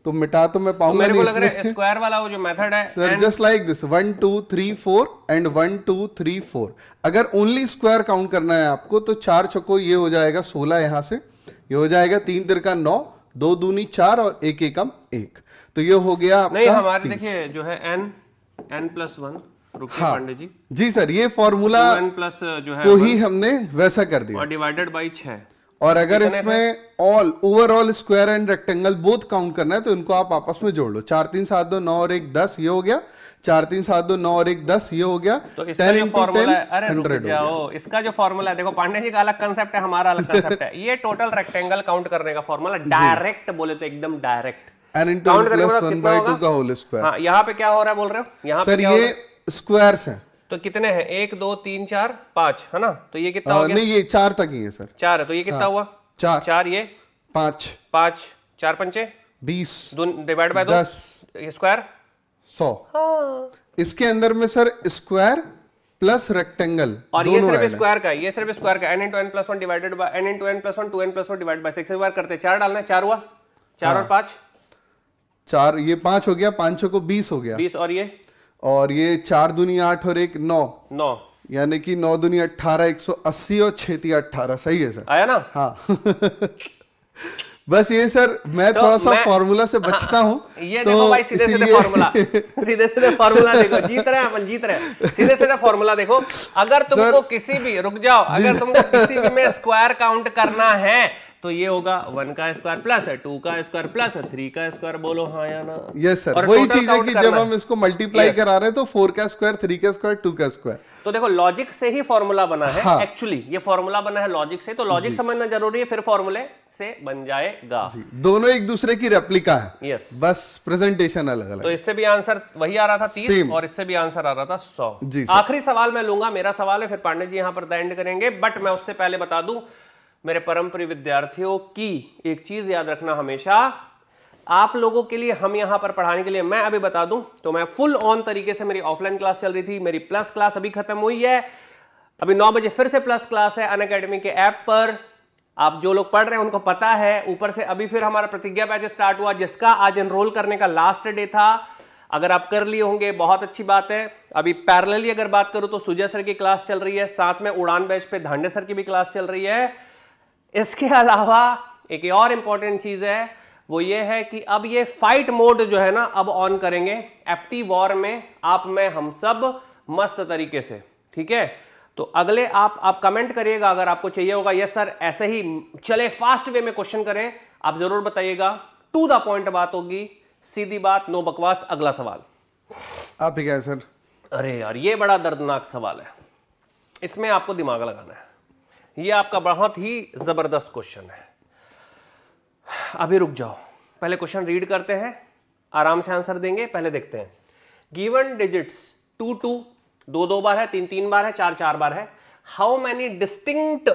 तो मिटा तो मैं पाऊंगा मेरे नहीं। को लग रहा है स्क्वायर वाला वो जो मेथड है sir just like this 1 2 3 4 and 1 2 3 4। अगर ओनली स्क्वायर काउंट करना है आपको तो 4 चौको ये हो जाएगा 16, यहां से ये हो जाएगा 3 तिरका 9, 2 दूनी 4 और 1 एकम 1। तो ये हो गया आपका। नहीं हमारे देखिए जो है n+1। हाँ पांडे जी। जी सर, ये फॉर्मूला n+ जो है को ही हमने वैसा कर दिया और डिवाइडेड बाई 6। और अगर इसमें all overall square and rectangle both count करना है तो इनको आप आपस में जोड़ लो। 4 3 7 2 9 और 1 10 ये हो गया। 4 3 7 2 9 और 1 10 ये हो गया। तो इसका जो फॉर्मूला है, अरे रुक जाओ, इसका जो फॉर्मूला है देखो, पांडे जी का अलग कंसेप्ट है, हमारा अलग कंसेप्ट है। ये टोटल रेक्टेंगल काउंट करने का फॉर्मूला, डायरेक्ट बोले तो एकदम डायरेक्ट काउंट करने का कितना होगा? 1/2 का होल स्क्वायर। हाँ, यहाँ पे क्या हो रहा है बोल रहे हो? यहाँ सर ये स्क्वायर्स हैं तो कितने हैं? 1 2 3 4 5 है ना? तो ये कितना हो गया? नहीं ये 4 तक ही है सर। 4 है तो ये कितना हुआ? 4 ये 5 5 4 पंचे 20 डिवाइड बाय 10 स्क्वायर 100। हाँ। इसके अंदर में सर स्क्वायर प्लस रेक्टेंगल और ये सिर्फ स्क्वायर का, ये सिर्फ स्क्वायर का n × n+1 divided by n × n+1 2n+1 divide by 6 बार करते 4 डालना है। 4 हुआ, 4 और 5 4, ये 5 हो गया, 5 को 20 हो गया। 20 और ये 4 दूनी 8 और 1 9 यानी कि 9 दूनी 18 180 और 6 3 18। सही है सर, आया ना? हाँ। बस ये सर मैं तो थोड़ा सा फॉर्मूला से बचता हूँ। ये तो देखो भाई सीधे सीधे फॉर्मूला, सीधे सीधे फॉर्मूला देखो, जीत रहे हैं अपन, जीत रहे हैं। सीधे सीधे फॉर्मूला देखो, अगर तुमको किसी भी, रुक जाओ, अगर तुमको किसी भी में स्क्वायर काउंट करना है तो ये होगा 1 का स्क्वायर प्लस 2 का स्क्वायर प्लस 3 का स्क्वायर। बोलो हाँ या ना? यस सर, वही चीज है कि जब हम इसको मल्टीप्लाई करा रहे हैं तो 4 का स्क्वायर 3 का स्क्वायर 2 का स्क्वायर। तो देखो लॉजिक से ही फॉर्मूला बना है। हाँ। एक्चुअली ये फॉर्मूला बना है लॉजिक से, तो लॉजिक समझना जरूरी है, फिर फॉर्मूले से बन जाएगा। दोनों एक दूसरे की रेप्लिका है। यस, बस प्रेजेंटेशन अलग अलग। तो इससे भी आंसर वही आ रहा था 30 और इससे भी आंसर आ रहा था 100। आखिरी सवाल मैं लूंगा, मेरा सवाल है, फिर पांडे जी यहां पर द एंड करेंगे। बट मैं उससे पहले बता दूं मेरे परम प्रिय विद्यार्थियों की एक चीज याद रखना हमेशा, आप लोगों के लिए हम यहां पर पढ़ाने के लिए, मैं अभी बता दूं तो मैं फुल ऑन तरीके से, मेरी ऑफलाइन क्लास चल रही थी, मेरी प्लस क्लास अभी खत्म हुई है, अभी 9 बजे फिर से प्लस क्लास है अनअकैडमी के ऐप पर। आप जो लोग पढ़ रहे हैं उनको पता है, ऊपर से अभी फिर हमारा प्रतिज्ञा बैच स्टार्ट हुआ जिसका आज एनरोल करने का लास्ट डे था। अगर आप कर लिए होंगे बहुत अच्छी बात है। अभी पैरेलली अगर बात करूं तो सुजय सर की क्लास चल रही है, साथ में उड़ान बैच पे धांडे सर की भी क्लास चल रही है। इसके अलावा एक और इंपॉर्टेंट चीज है, वो ये है कि अब ये फाइट मोड जो है ना अब ऑन करेंगे एप्टी वॉर में, आप में हम सब मस्त तरीके से, ठीक है? तो अगले आप कमेंट करिएगा अगर आपको चाहिए होगा, यस सर ऐसे ही चले फास्ट वे में क्वेश्चन करें, आप जरूर बताइएगा। टू द पॉइंट बात होगी, सीधी बात, नो बकवास। अगला सवाल आप ही क्या सर? अरे यार ये बड़ा दर्दनाक सवाल है, इसमें आपको दिमाग लगाना है, ये आपका बहुत ही जबरदस्त क्वेश्चन है। अभी रुक जाओ, पहले क्वेश्चन रीड करते हैं, आराम से आंसर देंगे। पहले देखते हैं, गिवन डिजिट्स 2 2 2 2 बार है, 3 3 बार है, 4 4 बार है। How many distinct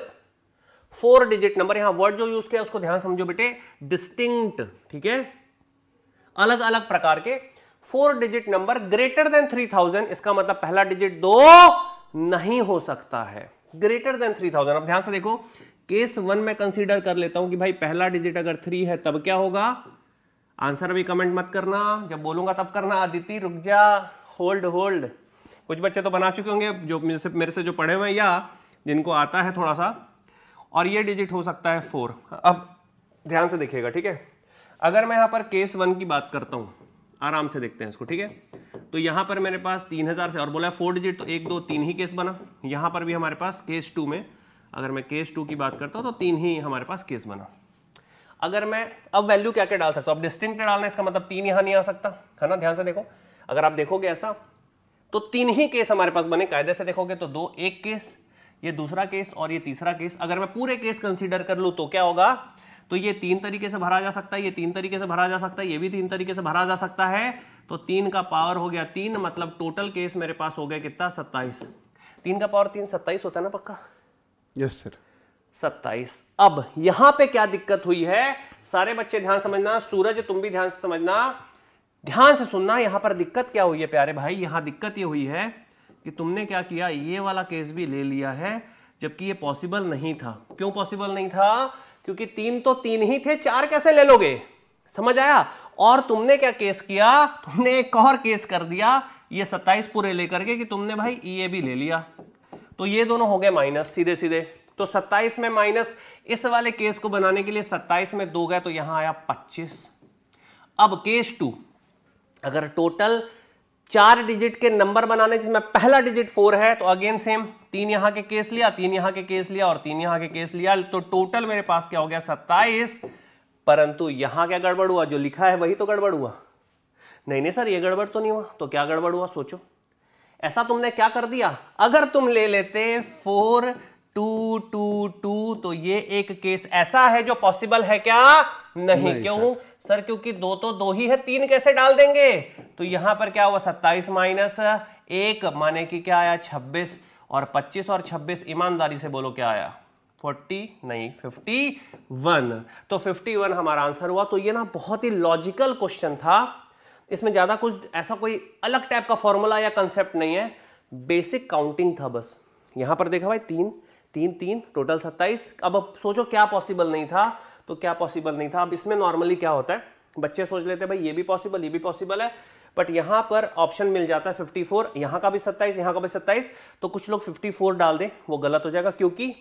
4 digit number, यहां वर्ड जो यूज किया उसको ध्यान समझो बेटे, डिस्टिंक्ट, ठीक है, अलग अलग प्रकार के 4 डिजिट नंबर ग्रेटर देन 3000। इसका मतलब पहला डिजिट 2 नहीं हो सकता है, ग्रेटर देन 3000। अब ध्यान से देखो, केस 1 में कंसीडर कर लेता हूं कि भाई पहला डिजिट अगर 3 है तब क्या होगा। आंसर अभी कमेंट मत करना, जब बोलूंगा तब करना। अदिति रुक जा, होल्ड होल्ड। कुछ बच्चे तो बना चुके होंगे जो मेरे से जो पढ़े हुए हैं या जिनको आता है थोड़ा सा। और ये डिजिट हो सकता है 4। अब ध्यान से देखिएगा, ठीक है? अगर मैं यहां पर केस 1 की बात करता हूं, आराम से देखते हैं इसको, ठीक है? तो यहां पर मेरे पास 3000 से और बोला 4 डिजिट, तो 1 2 3 ही केस बना। यहां पर भी हमारे पास केस 2 में, अगर मैं केस 2 की बात करता हूं तो 3 ही हमारे पास केस बना। अगर मैं अब वैल्यू क्या क्या डाल सकता हूं, अब डिस्टिंक्ट डालना है, इसका मतलब 3 यहां नहीं आ सकता है ना, ध्यान से देखो, अगर आप देखोगे ऐसा तो 3 ही केस हमारे पास बने, कायदे से देखोगे तो 2, एक केस, ये दूसरा केस और ये तीसरा केस। अगर मैं पूरे केस कंसीडर कर लूं तो क्या होगा, तो ये 3 तरीके से भरा जा सकता है, ये 3 तरीके से भरा जा सकता है, ये भी 3 तरीके से भरा जा सकता है। तो 3 का पावर हो गया 3, मतलब टोटल केस मेरे पास हो गया कितना, 27। 3 का पावर 3 27 होता है ना पक्का? Yes sir, 27। अब यहां पे क्या दिक्कत हुई है, सारे बच्चे ध्यान समझना, सूरज तुम भी ध्यान से समझना, ध्यान से सुनना। यहां पर दिक्कत क्या हुई है प्यारे भाई, यहां दिक्कत ये हुई है कि तुमने क्या किया, ये वाला केस भी ले लिया है, जबकि ये पॉसिबल नहीं था। क्यों पॉसिबल नहीं था? क्योंकि 3 तो 3 ही थे, 4 कैसे ले लोगे, समझ आया? और तुमने क्या केस किया, तुमने एक और केस कर दिया ये 27 पूरे लेकर के कि तुमने भाई ये भी ले लिया, तो ये दोनों हो गए माइनस सीधे सीधे। तो 27 में माइनस, इस वाले केस को बनाने के लिए 27 में 2 गए तो यहां आया 25। अब केस 2, अगर टोटल 4 डिजिट के नंबर बनाने जिसमें पहला डिजिट 4 है, तो अगेन सेम 3 यहां के केस लिया, 3 यहां के केस लिया और 3 यहां के केस लिया, तो टोटल मेरे पास क्या हो गया 27। परंतु यहां क्या गड़बड़ हुआ, जो लिखा है वही तो गड़बड़ हुआ। नहीं सर ये गड़बड़ तो नहीं हुआ, तो क्या गड़बड़ हुआ सोचो। ऐसा तुमने क्या कर दिया, अगर तुम ले लेते 4 2 2 2 तो ये एक केस ऐसा है जो पॉसिबल है क्या, नहीं क्यों सर, क्योंकि 2 तो 2 ही है, 3 कैसे डाल देंगे। तो यहां पर क्या हुआ 27 माइनस 1 माने कि क्या आया 26, और 25 और 26 ईमानदारी से बोलो क्या आया 40 नहीं 51। तो 51 हमारा आंसर हुआ। तो ये ना बहुत ही लॉजिकल क्वेश्चन था, इसमें ज्यादा कुछ ऐसा कोई अलग टाइप का फॉर्मूला या कंसेप्ट नहीं है, बेसिक काउंटिंग था बस। यहां पर देखा भाई 3 3 3 टोटल 27। अब सोचो क्या पॉसिबल नहीं था, तो क्या पॉसिबल नहीं था। अब इसमें नॉर्मली क्या होता है, बच्चे सोच लेते हैं भाई ये भी पॉसिबल, ये भी पॉसिबल है, बट यहां पर ऑप्शन मिल जाता है 54, यहां का भी 27, यहां का भी 27, तो कुछ लोग 54 डाल दें, वो गलत हो जाएगा, क्योंकि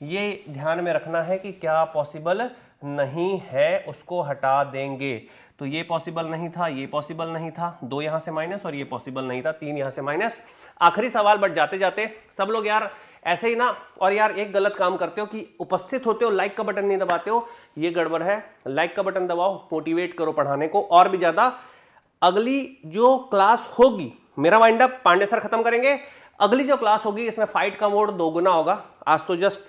ये ध्यान में रखना है कि क्या पॉसिबल नहीं है उसको हटा देंगे। तो ये पॉसिबल नहीं था, ये पॉसिबल नहीं था, 2 यहां से माइनस, और ये पॉसिबल नहीं था, 3 यहां से माइनस। आखिरी सवाल, बट जाते जाते सब लोग यार ऐसे ही ना, और यार एक गलत काम करते हो कि उपस्थित होते हो, लाइक का बटन नहीं दबाते हो, ये गड़बड़ है। लाइक का बटन दबाओ, मोटिवेट करो पढ़ाने को और भी ज्यादा। अगली जो क्लास होगी, मेरा वाइंड अप पांडे सर खत्म करेंगे, अगली जो क्लास होगी इसमें फाइट का मोड 2 गुना होगा। आज तो जस्ट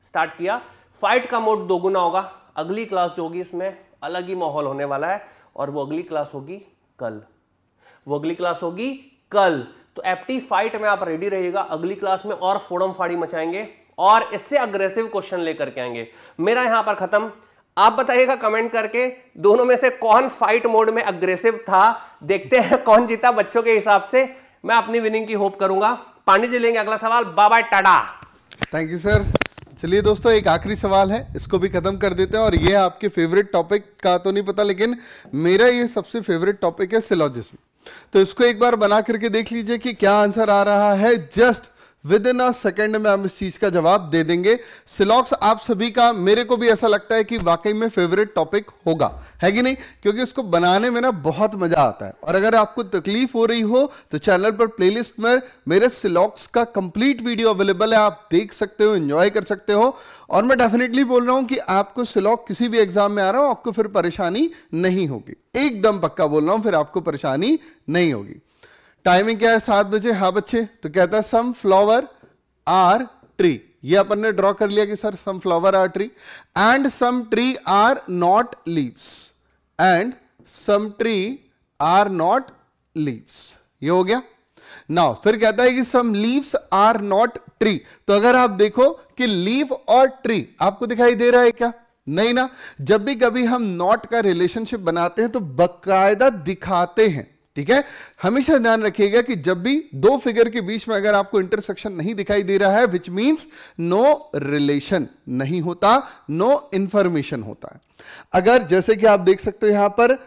स्टार्ट किया, फाइट का मोड 2 गुना होगा। अगली क्लास जो होगी उसमें अलग ही माहौल होने वाला है, और वो अगली क्लास होगी कल, वो अगली क्लास होगी कल। तो एप्टी फाइट में आप रेडी रहिएगा, अगली क्लास में और फोड़म फाड़ी मचाएंगे और इससे अग्रेसिव क्वेश्चन लेकर के आएंगे। मेरा यहां पर खत्म। आप बताइएगा कमेंट करके दोनों में से कौन फाइट मोड में अग्रेसिव था, देखते हैं कौन जीता बच्चों के हिसाब से। मैं अपनी विनिंग की होप करूंगा। पांडे जी लेंगे अगला सवाल, bye bye tata. Thank you sir. चलिए दोस्तों, एक आखिरी सवाल है, इसको भी खत्म कर देते हैं। और ये आपके फेवरेट टॉपिक का तो नहीं पता, लेकिन मेरा ये सबसे फेवरेट टॉपिक है सिलॉजिज्म। तो इसको एक बार बना करके देख लीजिए कि क्या आंसर आ रहा है। Just with in a second में हम इस चीज का जवाब दे देंगे। सिलॉक्स आप सभी का, मेरे को भी ऐसा लगता है कि वाकई में फेवरेट टॉपिक होगा, है कि नहीं, क्योंकि इसको बनाने में ना बहुत मजा आता है। और अगर आपको तकलीफ हो रही हो तो चैनल पर प्लेलिस्ट में मेरे सिलॉक्स का कंप्लीट वीडियो अवेलेबल है, आप देख सकते हो, एंजॉय कर सकते हो। और मैं डेफिनेटली बोल रहा हूं कि आपको सिलॉक किसी भी एग्जाम में आ रहा हो, आपको फिर परेशानी नहीं होगी, एकदम पक्का बोल रहा हूं, फिर आपको परेशानी नहीं होगी। टाइमिंग क्या है, 7 बजे। हाँ बच्चे, तो कहता है सम फ्लावर आर ट्री, ये अपन ने ड्रॉ कर लिया कि sir some flower are tree, and some tree are not leaves, and some tree are not leaves, ये हो गया। नाउ फिर कहता है कि some leaves are not tree. तो अगर आप देखो कि लीव और ट्री आपको दिखाई दे रहा है क्या, नहीं ना। जब भी कभी हम नॉट का रिलेशनशिप बनाते हैं तो बकायदा दिखाते हैं, ठीक है। हमेशा ध्यान रखिएगा कि जब भी दो फिगर के बीच में अगर आपको इंटरसेक्शन नहीं दिखाई दे रहा है, विच मींस नो रिलेशन नहीं होता, नो इंफॉर्मेशन होता है। अगर जैसे कि आप देख सकते हो यहां पर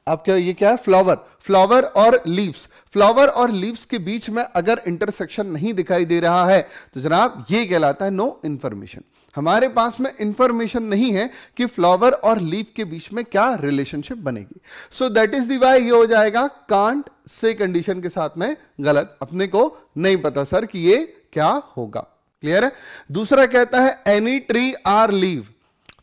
आपका ये क्या है, फ्लावर, फ्लावर और लीव्स, फ्लावर और लीव्स के बीच में अगर इंटरसेक्शन नहीं दिखाई दे रहा है तो जनाब ये कहलाता है नो इंफॉर्मेशन। हमारे पास में इंफॉर्मेशन नहीं है कि फ्लावर और लीव के बीच में क्या रिलेशनशिप बनेगी। So that is the why ये हो जाएगा कांट से कंडीशन के साथ में गलत, अपने को नहीं पता सर कि ये क्या होगा। क्लियर है। दूसरा कहता है एनी ट्री आर लीव,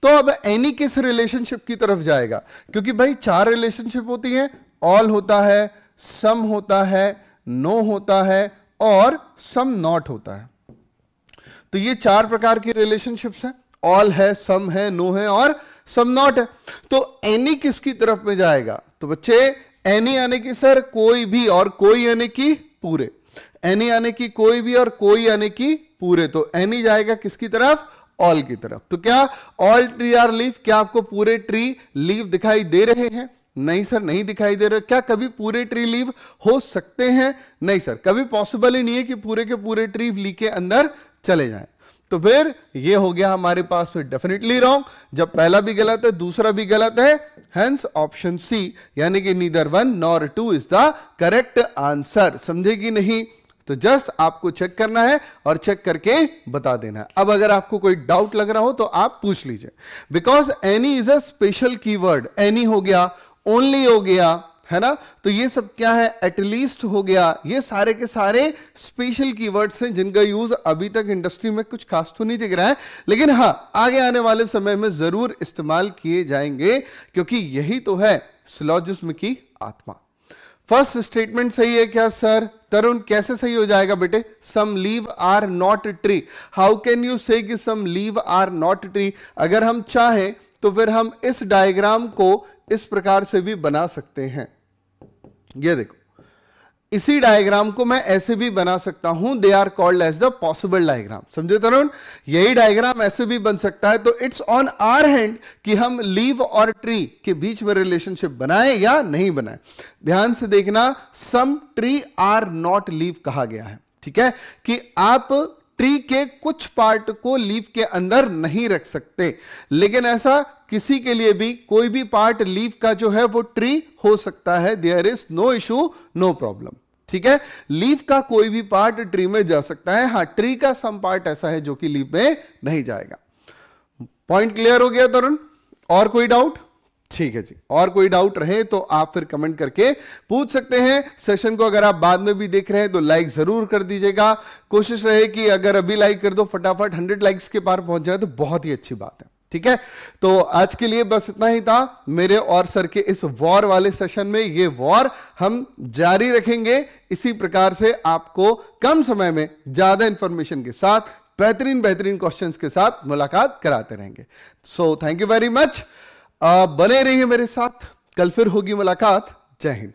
तो अब एनी किस रिलेशनशिप की तरफ जाएगा? क्योंकि भाई 4 रिलेशनशिप होती हैं, ऑल होता है, सम होता है, नो होता है और सम नॉट होता है। तो ये 4 प्रकार की रिलेशनशिप्स हैं, ऑल है, सम है, नो है और सम नॉट है। तो एनी किसकी तरफ में जाएगा? तो बच्चे एनी यानी कि सर कोई भी और कोई यानी कि पूरे, एनी यानी कि कोई भी और कोई यानी कि पूरे। तो एनी जाएगा किसकी तरफ? ऑल की तरफ। तो क्या ऑल ट्री आर लीफ, क्या आपको पूरे ट्री लीफ दिखाई दे रहे हैं? नहीं सर, नहीं दिखाई दे रहे। क्या कभी पूरे ट्री लीव हो सकते हैं? नहीं सर, कभी पॉसिबल ही नहीं है कि पूरे के पूरे ट्री लीव के अंदर चले जाएं। तो फिर ये हो गया हमारे पास फिर डेफिनेटली रॉन्ग। जब पहला भी गलत है, दूसरा भी गलत है, हेंस ऑप्शन सी यानी कि neither 1 nor 2 is the correct answer. समझे कि नहीं? तो जस्ट आपको चेक करना है और चेक करके बता देना है। अब अगर आपको कोई डाउट लग रहा हो तो आप पूछ लीजिए, because any is a special keyword. Any हो गया, ओनली हो गया, है ना? तो ये सब क्या है? एटलीस्ट हो गया। ये सारे के सारे स्पेशल कीवर्ड्स हैं जिनका यूज अभी तक इंडस्ट्री में कुछ खास तो नहीं दिख रहा है, लेकिन हाँ आगे आने वाले समय में जरूर इस्तेमाल किए जाएंगे, क्योंकि यही तो है सिलॉजिज्म की आत्मा। फर्स्ट स्टेटमेंट सही है क्या सर? तरुण कैसे सही हो जाएगा बेटे? Some leave are not tree. How can you say कि some leave are not tree? अगर हम चाहें तो फिर हम इस डायग्राम को इस प्रकार से भी बना सकते हैं। ये देखो, इसी डायग्राम को मैं ऐसे भी बना सकता हूं। They are called as the possible diagram. समझे तरुण? यही डायग्राम ऐसे भी बन सकता है। तो इट्स ऑन आवर हैंड कि हम लीव और ट्री के बीच में रिलेशनशिप बनाए या नहीं बनाए। ध्यान से देखना, सम ट्री आर नॉट लीव कहा गया है, ठीक है, कि आप ट्री के कुछ पार्ट को लीव के अंदर नहीं रख सकते, लेकिन ऐसा किसी के लिए भी कोई भी पार्ट लीव का जो है वो ट्री हो सकता है। There is no issue, no problem, ठीक है। लीव का कोई भी पार्ट ट्री में जा सकता है। हाँ, ट्री का सम पार्ट ऐसा है जो कि लीव में नहीं जाएगा। पॉइंट क्लियर हो गया तरुण? और कोई डाउट? ठीक है जी, और कोई डाउट रहे तो आप फिर कमेंट करके पूछ सकते हैं। सेशन को अगर आप बाद में भी देख रहे हैं तो लाइक जरूर कर दीजिएगा। कोशिश रहे कि अगर अभी लाइक कर दो, फटाफट 100 लाइक्स के पार पहुंच जाए तो बहुत ही अच्छी बात है, ठीक है। तो आज के लिए बस इतना ही था। मेरे और सर के इस वॉर वाले सेशन में ये वॉर हम जारी रखेंगे। इसी प्रकार से आपको कम समय में ज्यादा इंफॉर्मेशन के साथ बेहतरीन क्वेश्चंस के साथ मुलाकात कराते रहेंगे। So thank you very much. बने रहिए मेरे साथ, कल फिर होगी मुलाकात। जय हिंद।